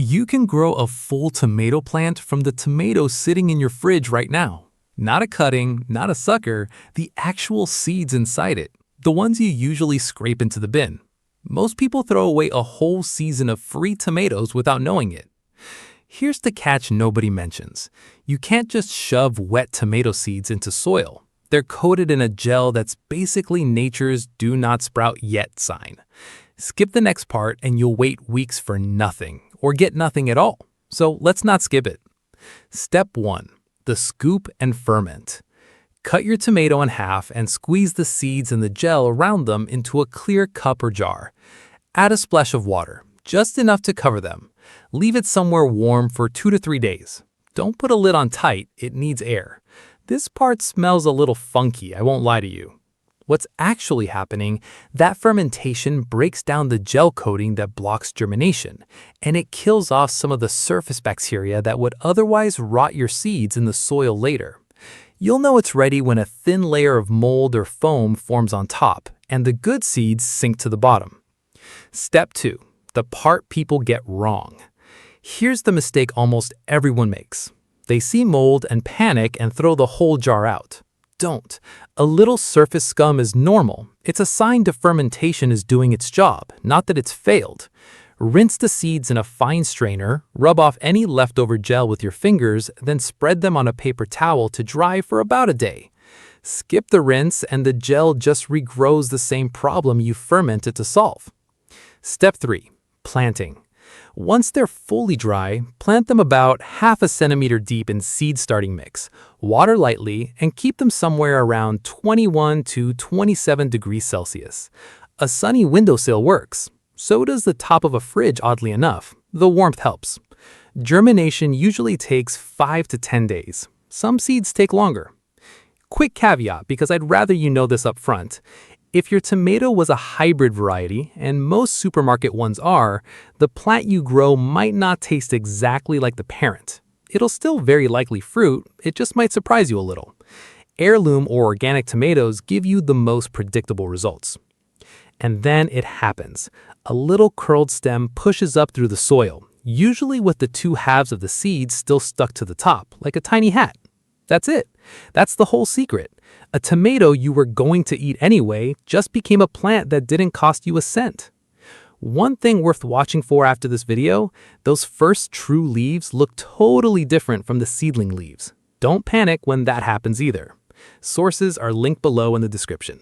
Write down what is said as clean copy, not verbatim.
You can grow a full tomato plant from the tomatoes sitting in your fridge right now. Not a cutting, not a sucker, the actual seeds inside it, the ones you usually scrape into the bin. Most people throw away a whole season of free tomatoes without knowing it. Here's the catch nobody mentions. You can't just shove wet tomato seeds into soil. They're coated in a gel that's basically nature's "do not sprout yet" sign. Skip the next part and you'll wait weeks for nothing, or get nothing at all. So let's not skip it. Step 1. The scoop and ferment. Cut your tomato in half and squeeze the seeds and the gel around them into a clear cup or jar. Add a splash of water, just enough to cover them. Leave it somewhere warm for 2 to 3 days. Don't put a lid on tight, it needs air. This part smells a little funky, I won't lie to you. What's actually happening, that fermentation breaks down the gel coating that blocks germination, and it kills off some of the surface bacteria that would otherwise rot your seeds in the soil later. You'll know it's ready when a thin layer of mold or foam forms on top, and the good seeds sink to the bottom. Step 2. The part people get wrong. Here's the mistake almost everyone makes. They see mold and panic and throw the whole jar out. Don't. A little surface scum is normal. It's a sign the fermentation is doing its job, not that it's failed. Rinse the seeds in a fine strainer, rub off any leftover gel with your fingers, then spread them on a paper towel to dry for about a day. Skip the rinse and the gel just regrows the same problem you fermented to solve. Step 3. Planting. Once they're fully dry, plant them about half a centimeter deep in seed starting mix. Water lightly and keep them somewhere around 21 to 27 degrees Celsius. A sunny windowsill works. So does the top of a fridge, oddly enough. The warmth helps. Germination usually takes 5 to 10 days. Some seeds take longer. Quick caveat, because I'd rather you know this up front. If your tomato was a hybrid variety, and most supermarket ones are, the plant you grow might not taste exactly like the parent. It'll still very likely fruit, it just might surprise you a little. Heirloom or organic tomatoes give you the most predictable results. And then it happens. A little curled stem pushes up through the soil, usually with the two halves of the seeds still stuck to the top, like a tiny hat. That's it. That's the whole secret. A tomato you were going to eat anyway just became a plant that didn't cost you a cent. One thing worth watching for after this video, those first true leaves look totally different from the seedling leaves. Don't panic when that happens either. Sources are linked below in the description.